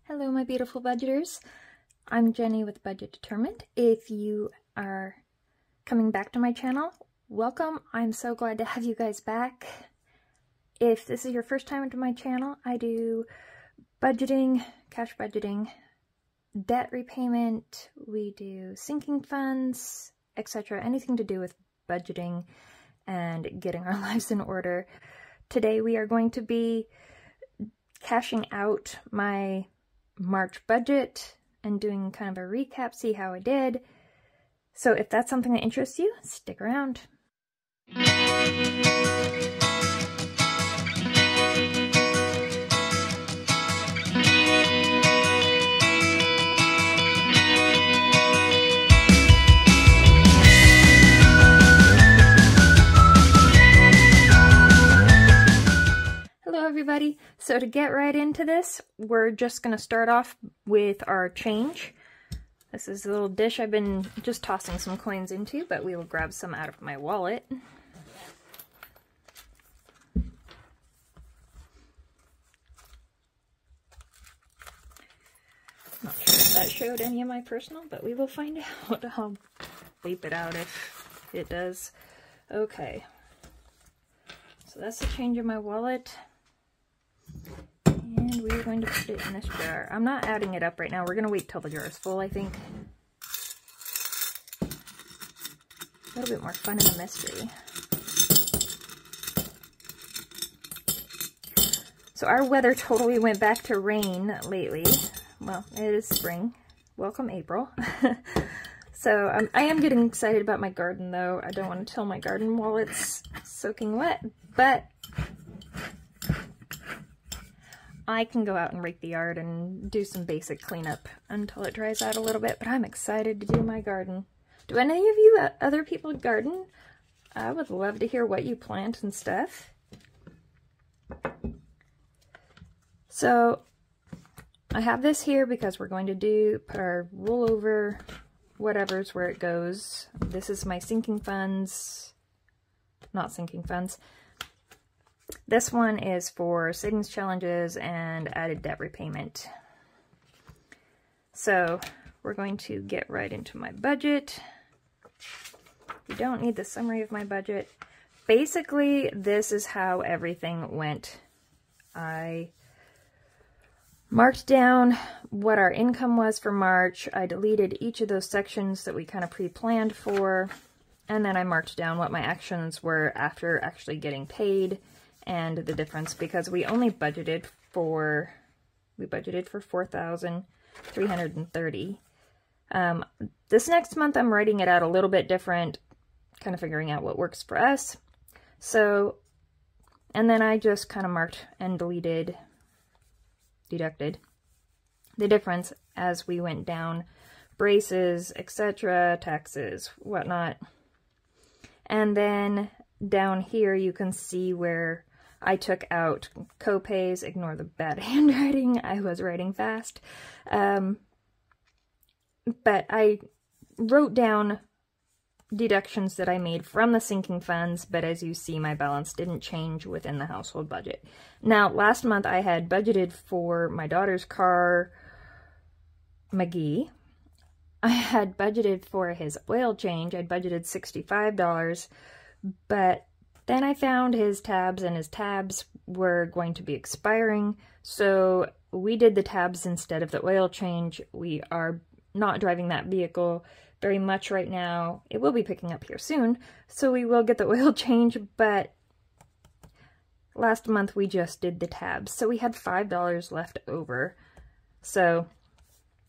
Hello my beautiful budgeters, I'm Jenny with Budget Determined. If you are coming back to my channel, welcome. I'm so glad to have you guys back. If this is your first time to my channel, I do budgeting, cash budgeting, debt repayment, we do sinking funds, etc. Anything to do with budgeting and getting our lives in order. Today we are going to be cashing out my March budget and doing kind of a recap, see how I did. So if that's something that interests you, stick around. Hello everybody. So to get right into this, we're just going to start off with our change. This is a little dish I've been just tossing some coins into, but we will grab some out of my wallet. Not sure if that showed any of my personal, but we will find out. I'll bleep it out if it does. Okay. So that's the change in my wallet. And we're going to put it in this jar. I'm not adding it up right now. We're going to wait till the jar is full, I think. A little bit more fun in the mystery. So our weather totally went back to rain lately. Well, it is spring. Welcome April. So I am getting excited about my garden though. I don't want to till my garden while it's soaking wet, but I can go out and rake the yard and do some basic cleanup until it dries out a little bit, but I'm excited to do my garden. Do any of you other people garden? I would love to hear what you plant and stuff. So I have this here because we're going to put our rollover whatever's where it goes. This is my sinking funds, not sinking funds. This one is for savings challenges and added debt repayment. So we're going to get right into my budget. You don't need the summary of my budget. Basically, this is how everything went. I marked down what our income was for March. I deleted each of those sections that we kind of pre-planned for. And then I marked down what my actions were after actually getting paid. And the difference, because we only budgeted for, $4,330. This next month I'm writing it out a little bit different, kind of figuring out what works for us. So, and then I just kind of marked and deducted the difference as we went down, braces, etc., taxes, whatnot. And then down here you can see where I took out co-pays. Ignore the bad handwriting. I was writing fast. But I wrote down deductions that I made from the sinking funds, but as you see, my balance didn't change within the household budget. Now, last month I had budgeted for my daughter's car, McGee. I had budgeted for his oil change. I'd budgeted $65, but then I found his tabs, and his tabs were going to be expiring, so we did the tabs instead of the oil change. We are not driving that vehicle very much right now. It will be picking up here soon, so we will get the oil change, but last month we just did the tabs, so we had $5 left over. So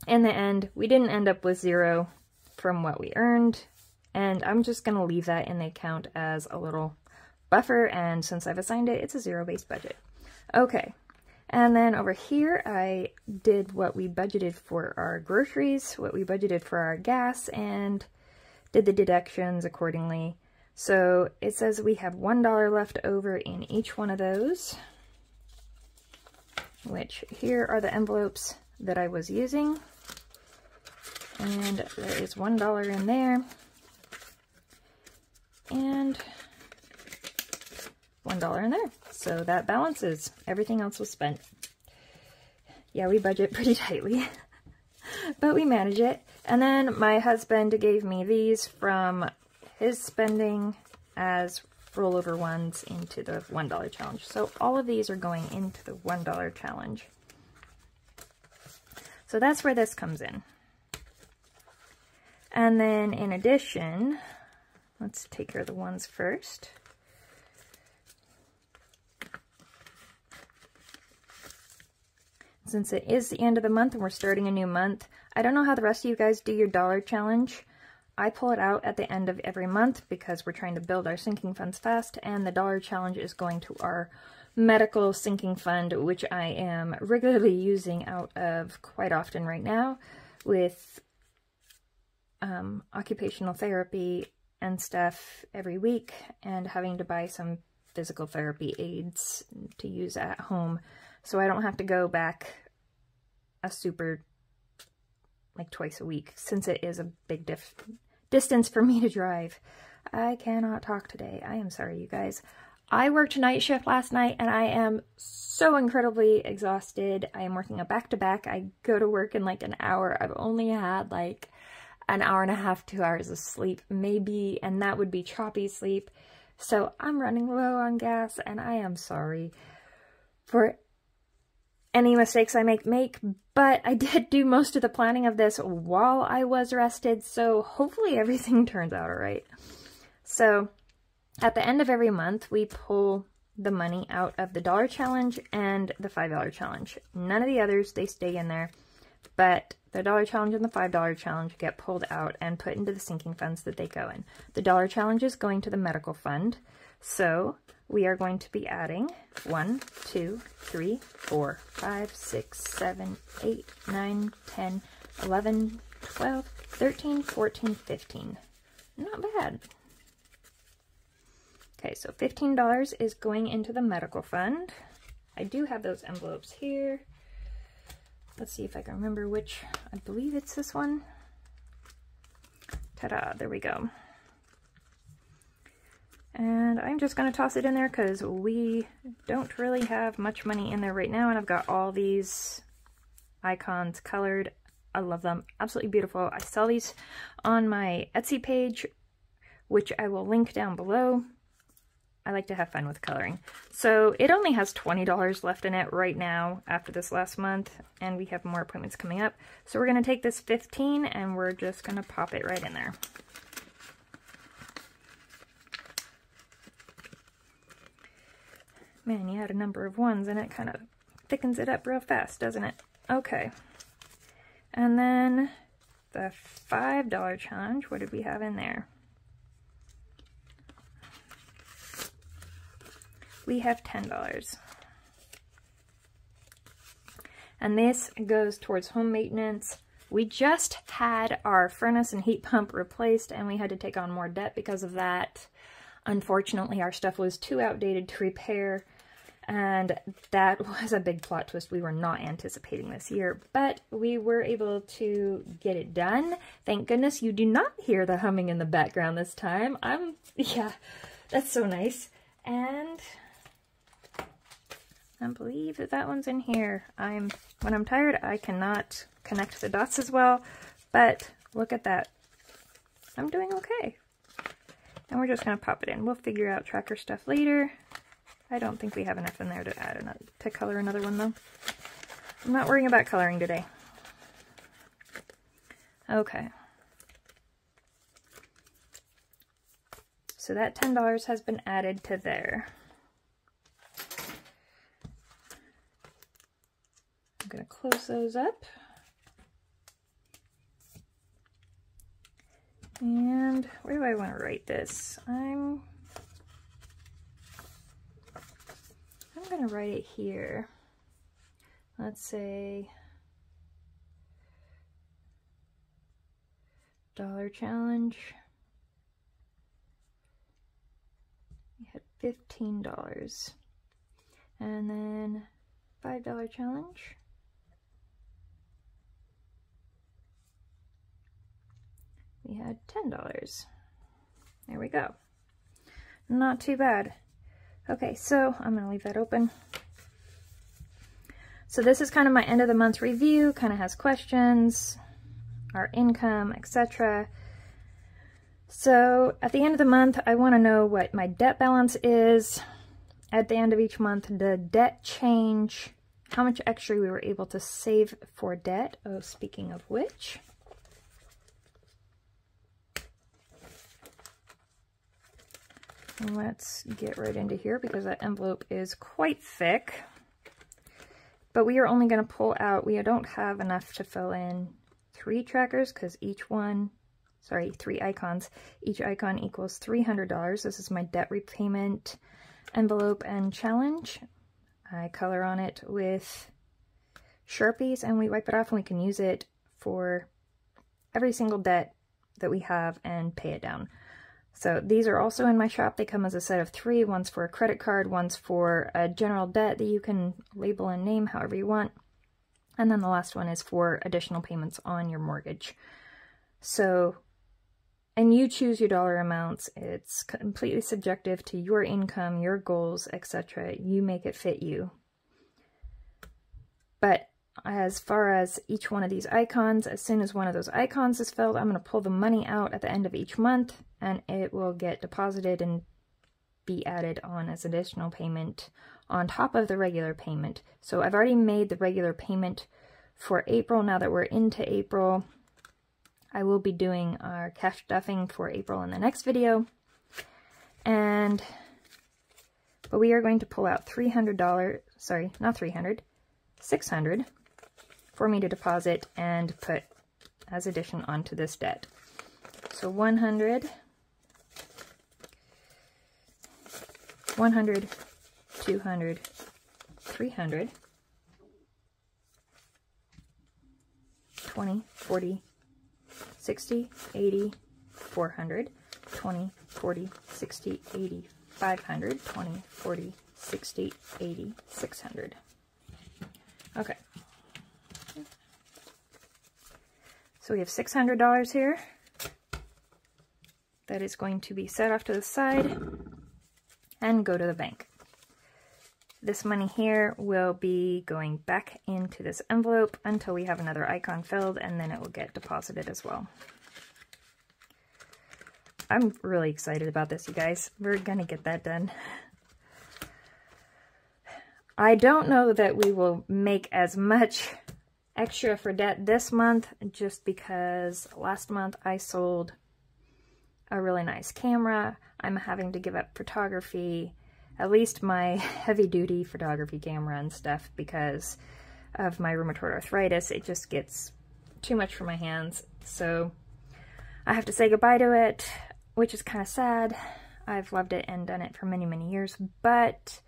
in the end, we didn't end up with zero from what we earned, and I'm just going to leave that in the account as a little buffer, and since I've assigned it, it's a zero-based budget. Okay, and then over here I did what we budgeted for our groceries, what we budgeted for our gas, and did the deductions accordingly. So it says we have $1 left over in each one of those, which here are the envelopes that I was using, and there is $1 in there, and $1 in there. So that balances. Everything else was spent. Yeah, we budget pretty tightly, but we manage it. And then my husband gave me these from his spending as rollover ones into the $1 challenge. So all of these are going into the $1 challenge. So that's where this comes in. And then in addition, let's take care of the ones first. Since it is the end of the month and we're starting a new month, I don't know how the rest of you guys do your dollar challenge. I pull it out at the end of every month because we're trying to build our sinking funds fast, and the dollar challenge is going to our medical sinking fund, which I am regularly using out of quite often right now with occupational therapy and stuff every week, and having to buy some physical therapy aids to use at home, so I don't have to go back a super, like, twice a week, since it is a big distance for me to drive. I cannot talk today. I am sorry, you guys. I worked night shift last night, and I am so incredibly exhausted. I am working a back-to-back. I go to work in like an hour. I've only had like an hour and a half, 2 hours of sleep, maybe, and that would be choppy sleep. So I'm running low on gas, and I am sorry for any mistakes I make, but I did do most of the planning of this while I was rested, so hopefully everything turns out all right. So at the end of every month, we pull the money out of the dollar challenge and the $5 challenge. None of the others, they stay in there, but the dollar challenge and the $5 challenge get pulled out and put into the sinking funds that they go in. The dollar challenge is going to the medical fund, so we are going to be adding 1, 2, 3, 4, 5, 6, 7, 8, 9, 10, 11, 12, 13, 14, 15. Not bad. Okay, so $15 is going into the medical fund. I do have those envelopes here. Let's see if I can remember which. I believe it's this one. Ta-da, there we go. And I'm just going to toss it in there because we don't really have much money in there right now, and I've got all these icons colored. I love them. Absolutely beautiful. I sell these on my Etsy page, which I will link down below. I like to have fun with coloring. So it only has $20 left in it right now after this last month, and we have more appointments coming up. So we're going to take this 15 and we're just going to pop it right in there. Man, you had a number of ones and it kind of thickens it up real fast, doesn't it? Okay. And then the $5 challenge, what did we have in there? We have $10. And this goes towards home maintenance. We just had our furnace and heat pump replaced, and we had to take on more debt because of that. Unfortunately, our stuff was too outdated to repair, and that was a big plot twist we were not anticipating this year, but we were able to get it done. Thank goodness you do not hear the humming in the background this time. Yeah, that's so nice. And I believe that one's in here. When I'm tired, I cannot connect the dots as well, but look at that. I'm doing okay. And we're just going to pop it in. We'll figure out tracker stuff later. I don't think we have enough in there to add to color another one, though. I'm not worrying about coloring today. Okay. So that $10 has been added to there. I'm going to close those up. And where do I want to write this? I'm going to write it here. Let's say dollar challenge. We had $15. And then $5 challenge. We had $10. There we go. Not too bad. Okay, so I'm going to leave that open. So this is kind of my end of the month review, kind of has questions, our income, etc. So at the end of the month, I want to know what my debt balance is. At the end of each month, the debt change, how much extra we were able to save for debt. Oh, speaking of which, let's get right into here because that envelope is quite thick. But we are only going to pull out, we don't have enough to fill in 3 trackers because each one, sorry, 3 icons. Each icon equals $300. This is my debt repayment envelope and challenge. I color on it with Sharpies and we wipe it off and we can use it for every single debt that we have and pay it down. So these are also in my shop. They come as a set of 3. One's for a credit card, one's for a general debt that you can label and name however you want. And then the last one is for additional payments on your mortgage. So, and you choose your dollar amounts. It's completely subjective to your income, your goals, etc. You make it fit you. But as far as each one of these icons, as soon as one of those icons is filled, I'm going to pull the money out at the end of each month and it will get deposited and be added on as additional payment on top of the regular payment. So I've already made the regular payment for April. Now that we're into April, I will be doing our cash stuffing for April in the next video. But we are going to pull out $300, sorry, not 300, $600 for me to deposit and put as addition onto this debt. So 100, 100, 200, 300, 20, 40, 60, 80, 400, 20, 40, 60, 80, 500, 20, 40, 60, 80, 600. Okay. So we have $600 here. That is going to be set off to the side and go to the bank. This money here will be going back into this envelope until we have another icon filled, and then it will get deposited as well. I'm really excited about this, you guys. We're gonna get that done. I don't know that we will make as much extra for debt this month, just because last month I sold a really nice camera. I'm having to give up photography, at least my heavy-duty photography camera and stuff, because of my rheumatoid arthritis. It just gets too much for my hands, so I have to say goodbye to it, which is kind of sad. I've loved it and done it for many, many years, but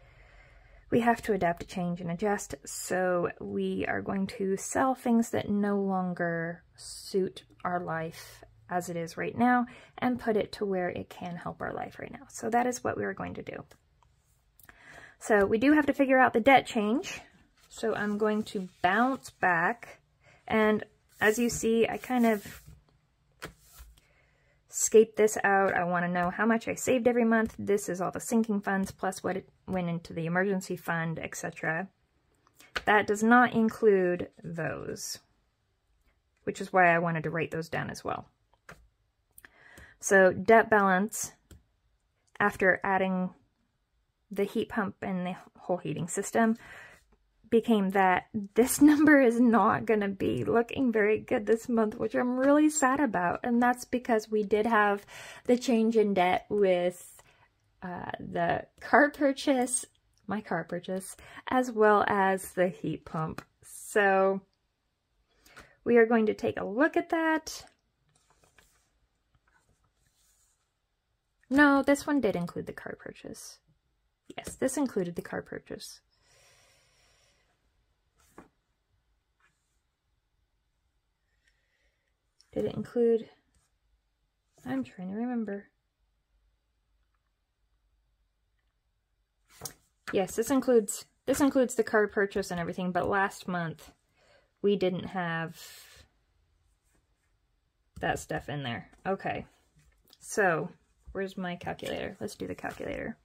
we have to adapt to change and adjust, so we are going to sell things that no longer suit our life as it is right now and put it to where it can help our life right now. So that is what we are going to do. So we do have to figure out the debt change. So I'm going to bounce back, and as you see, I kind of scaped this out. I want to know how much I saved every month. This is all the sinking funds plus what it went into the emergency fund, etc. That does not include those, which is why I wanted to write those down as well. So debt balance after adding the heat pump and the whole heating system became that this number is not going to be looking very good this month, which I'm really sad about. And that's because we did have the change in debt with the car purchase, my car purchase, as well as the heat pump. So we are going to take a look at that. No, this one did include the car purchase. Yes, this included the car purchase. Did it include? I'm trying to remember. Yes, this includes the car purchase and everything, but last month we didn't have that stuff in there. Okay. So, where's my calculator? Let's do the calculator.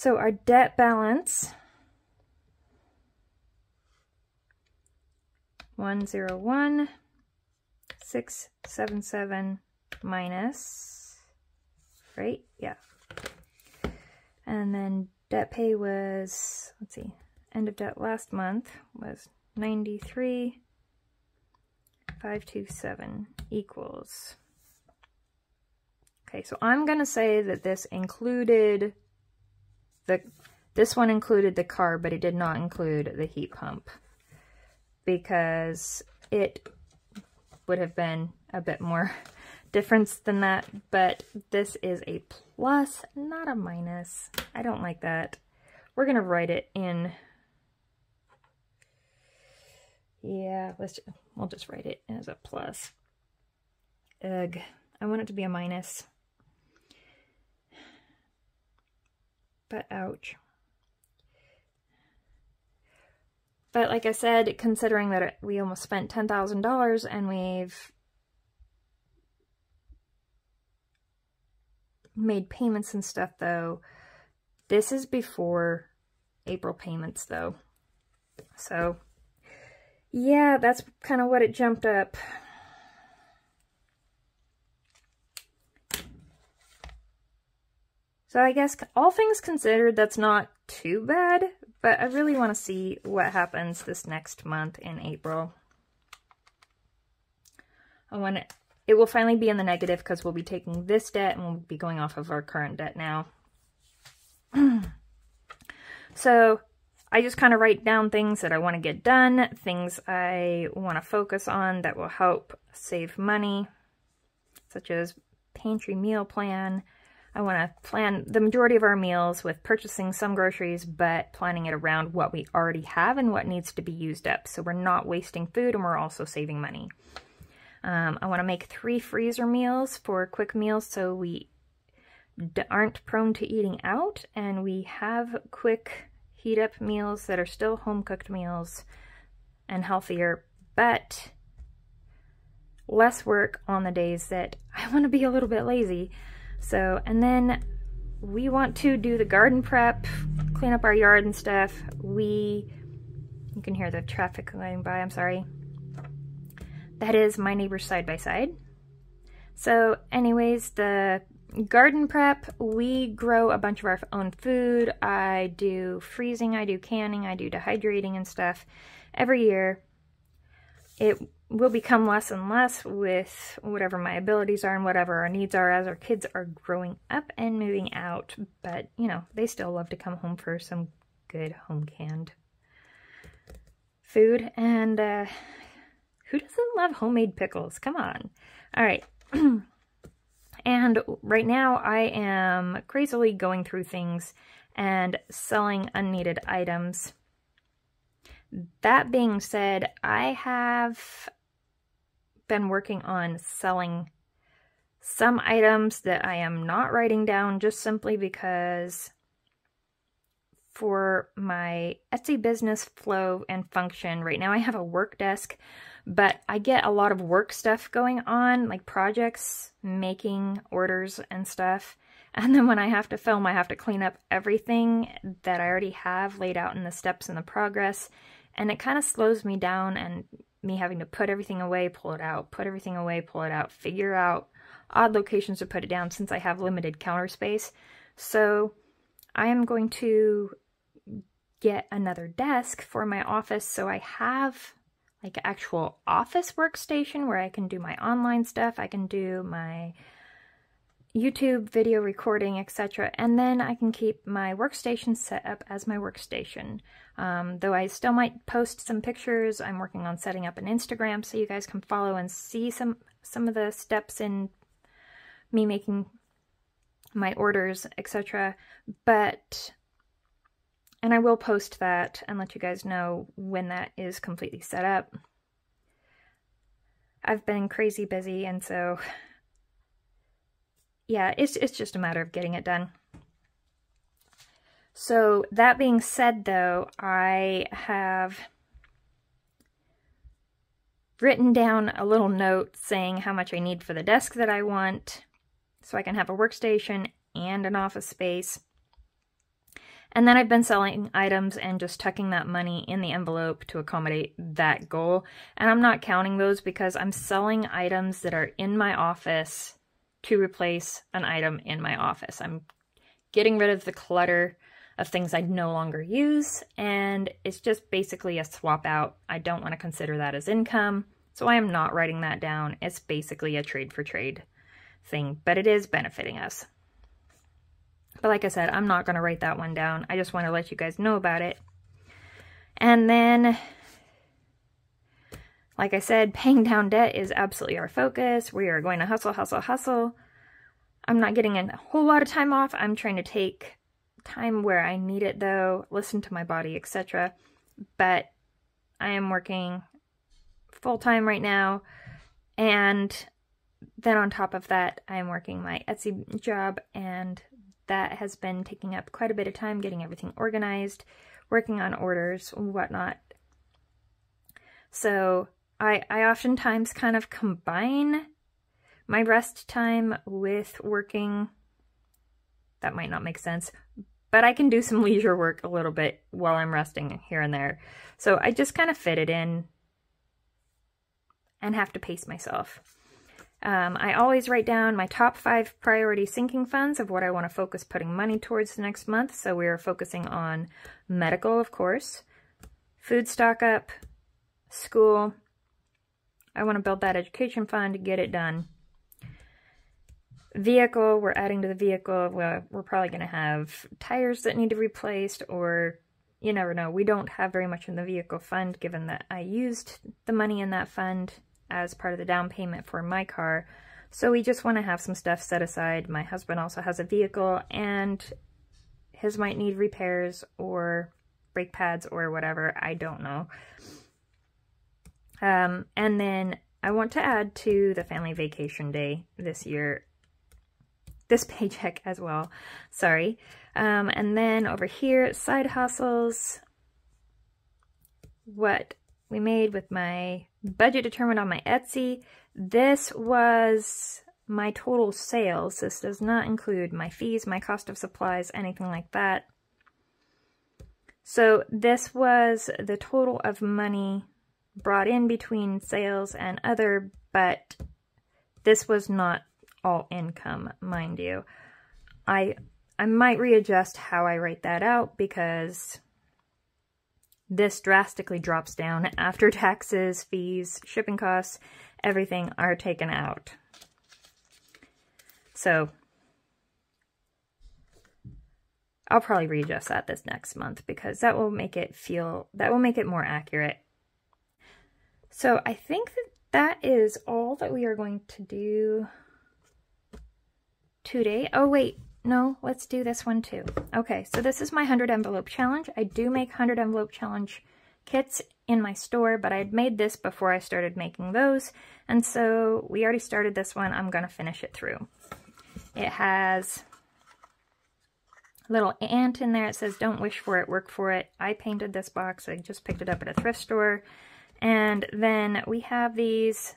So our debt balance, 101,677 minus, right? Yeah. And then debt pay was, let's see, end of debt last month was 93,527 equals. Okay, so I'm gonna say that this included this one included the car, but it did not include the heat pump, because it would have been a bit more difference than that, but this is a plus, not a minus. I don't like that. We're gonna write it in, yeah, we'll just write it as a plus. Ugh, I want it to be a minus. But ouch. But like I said, considering that we almost spent $10,000 and we've made payments and stuff, though, this is before April payments, though. So, yeah, that's kind of what it jumped up. So I guess all things considered, that's not too bad, but I really want to see what happens this next month in April. It will finally be in the negative because we'll be taking this debt and we'll be going off of our current debt now. So I just kind of write down things that I want to get done, things I want to focus on that will help save money, such as pantry meal plan. I want to plan the majority of our meals with purchasing some groceries, but planning it around what we already have and what needs to be used up. So we're not wasting food and we're also saving money. I want to make 3 freezer meals for quick meals so we aren't prone to eating out, and we have quick heat up meals that are still home cooked meals and healthier, but less work on the days that I want to be a little bit lazy. So, and then we want to do the garden prep, clean up our yard and stuff. You can hear the traffic going by, I'm sorry. That is my neighbor's side-by-side. So anyways, the garden prep, we grow a bunch of our own food. I do freezing, I do canning, I do dehydrating and stuff every year. It will become less and less with whatever my abilities are and whatever our needs are as our kids are growing up and moving out. But, you know, they still love to come home for some good home canned food. And who doesn't love homemade pickles? Come on. All right. And right now I am crazily going through things and selling unneeded items. That being said, I have been working on selling some items that I am not writing down just simply because for my Etsy business flow and function, right now I have a work desk, but I get a lot of work stuff going on, like projects, making orders and stuff. And then when I have to film, I have to clean up everything that I already have laid out in the steps in the progress. And it kind of slows me down, and me having to put everything away, pull it out, put everything away, pull it out, figure out odd locations to put it down since I have limited counter space. So I am going to get another desk for my office so I have like an actual office workstation where I can do my online stuff, I can do my YouTube video recording, etc. And then I can keep my workstation set up as my workstation. Though I still might post some pictures. I'm working on setting up an Instagram so you guys can follow and see some of the steps in me making my orders, etc. And I will post that and let you guys know when that is completely set up. I've been crazy busy, and so yeah, it's just a matter of getting it done. So that being said, though, I have written down a little note saying how much I need for the desk that I want so I can have a workstation and an office space. And then I've been selling items and just tucking that money in the envelope to accommodate that goal. And I'm not counting those because I'm selling items that are in my office to replace an item in my office. I'm getting rid of the clutter of things I no longer use, and it's just basically a swap out. I don't want to consider that as income, so I am not writing that down. It's basically a trade for trade thing, but it is benefiting us. But like I said, I'm not going to write that one down. I just want to let you guys know about it. And then, like I said, paying down debt is absolutely our focus. We are going to hustle, hustle, hustle. I'm not getting a whole lot of time off. I'm trying to take time where I need it, though, listen to my body, etc. But I am working full-time right now, and then on top of that, I am working my Etsy job, and that has been taking up quite a bit of time, getting everything organized, working on orders, whatnot. So I oftentimes kind of combine my rest time with working. That might not make sense, but I can do some leisure work a little bit while I'm resting here and there. So I just kind of fit it in and have to pace myself. I always write down my top 5 priority sinking funds of what I want to focus putting money towards the next month. So we are focusing on medical, of course, food stock up, school. I want to build that education fund, get it done. Vehicle, we're adding to the vehicle. We're probably going to have tires that need to be replaced, or you never know. We don't have very much in the vehicle fund, given that I used the money in that fund as part of the down payment for my car. So we just want to have some stuff set aside. My husband also has a vehicle, and his might need repairs or brake pads or whatever. I don't know. And then I want to add to the family vacation day this year, this paycheck as well, sorry. And then over here, side hustles, what we made with my budget determined on my Etsy. This was my total sales. This does not include my fees, my cost of supplies, anything like that. So this was the total of money brought in between sales and other, but this was not all income, mind you. I might readjust how I write that out, because this drastically drops down after taxes, fees, shipping costs, everything are taken out. So I'll probably readjust that this next month, because that will make it more accurate. So I think that is all that we are going to do today. Oh wait, no, let's do this one too. Okay, so this is my 100 envelope challenge. I do make 100 envelope challenge kits in my store, but I had made this before I started making those, and so we already started this one. I'm gonna finish it through. It has a little ant in there. It says, "Don't wish for it, work for it." I painted this box. I just picked it up at a thrift store. And then we have these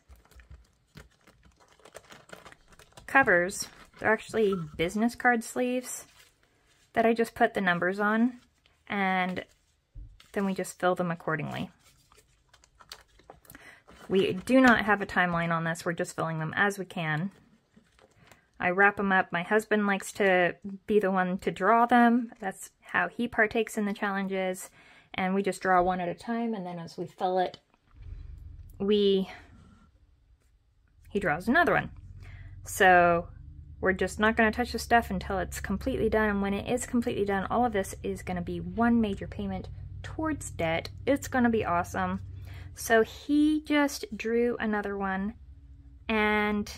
covers. They're actually business card sleeves that I just put the numbers on, and then we just fill them accordingly. We do not have a timeline on this. We're just filling them as we can. I wrap them up. My husband likes to be the one to draw them. That's how he partakes in the challenges. And we just draw one at a time, and then as we fill it, he draws another one. So we're just not going to touch the stuff until it's completely done. And when it is completely done, all of this is going to be one major payment towards debt. It's going to be awesome. So he just drew another one, and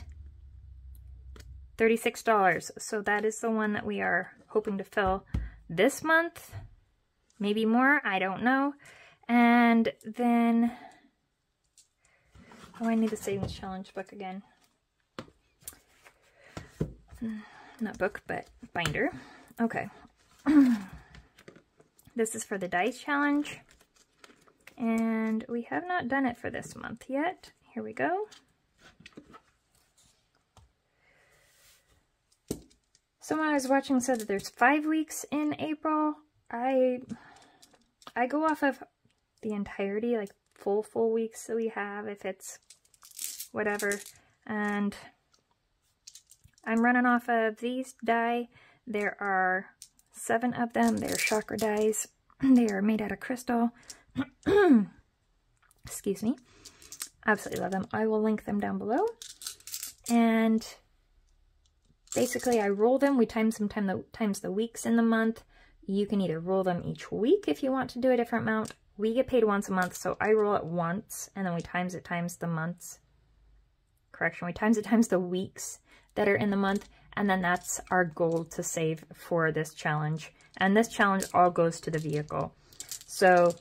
$36. So that is the one that we are hoping to fill this month. Maybe more, I don't know. And then, oh, I need the Savings Challenge book again. Not book, but binder. Okay. This is for the Dice Challenge. And we have not done it for this month yet. Here we go. Someone I was watching said that there's 5 weeks in April. I go off of the entirety, like full weeks that we have, if it's whatever, and I'm running off of these die. There are 7 of them. They're chakra dies. They are made out of crystal. Excuse me. Absolutely love them. I will link them down below. And basically I roll them. We times them times the weeks in the month. You can either roll them each week if you want to do a different amount. We get paid once a month, so I roll it once, and then we times it times the months. Correction, we times it times the weeks that are in the month, and then that's our goal to save for this challenge. And this challenge all goes to the vehicle. So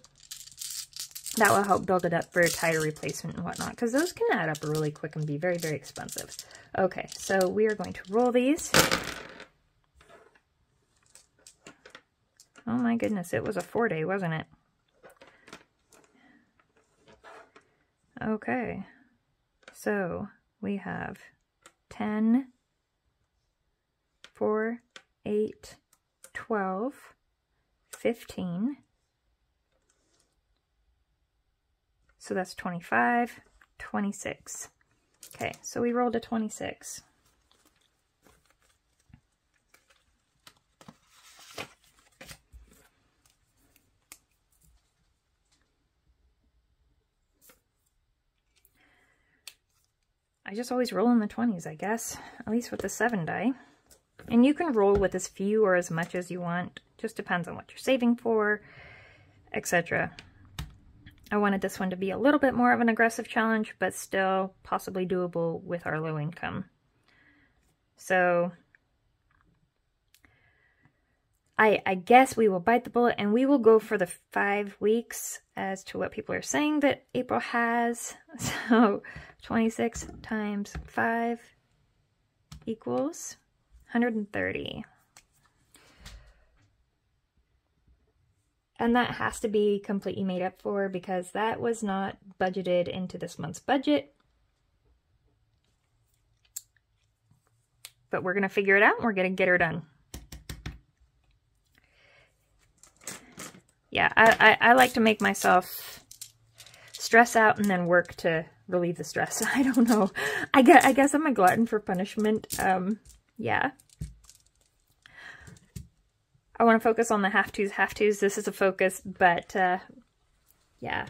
that will help build it up for tire replacement and whatnot, because those can add up really quick and be very, very expensive. Okay, so we are going to roll these. Oh my goodness, it was a 4-day, wasn't it? Okay, so we have 10, 4, 8, 12, 15. So that's 25, 26. Okay, so we rolled a 26. I just always roll in the 20s, I guess, at least with the 7 die. And you can roll with as few or as much as you want. Just depends on what you're saving for, etc. I wanted this one to be a little bit more of an aggressive challenge, but still possibly doable with our low income. So I guess we will bite the bullet and we will go for the 5 weeks as to what people are saying that April has. So 26 times 5 equals 130. And that has to be completely made up for because that was not budgeted into this month's budget. But we're going to figure it out and we're going to get her done. Yeah, I like to make myself stress out and then work to relieve the stress. I don't know. I guess I'm a glutton for punishment. Yeah. I want to focus on the have-tos. This is a focus, but yeah.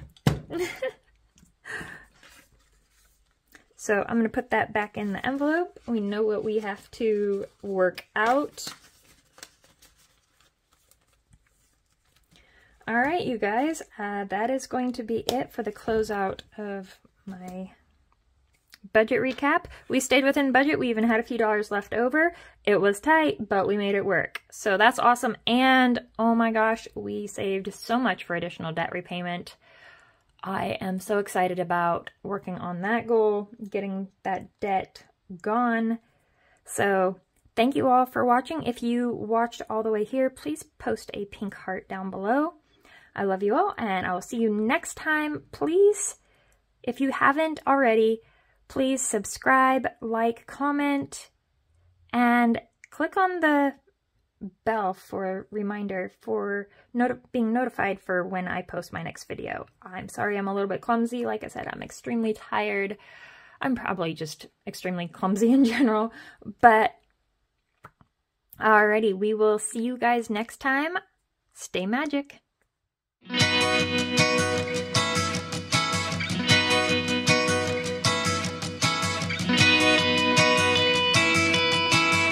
So I'm going to put that back in the envelope. We know what we have to work out. All right, you guys, that is going to be it for the closeout of my budget recap. We stayed within budget. We even had a few dollars left over. It was tight, but we made it work. So that's awesome. And oh my gosh, we saved so much for additional debt repayment. I am so excited about working on that goal, getting that debt gone. So thank you all for watching. If you watched all the way here, please post a pink heart down below. I love you all, and I will see you next time. Please, if you haven't already, please subscribe, like, comment, and click on the bell for a reminder for being notified for when I post my next video. I'm sorry I'm a little bit clumsy. Like I said, I'm extremely tired. I'm probably just extremely clumsy in general. But alrighty, we will see you guys next time. Stay magic.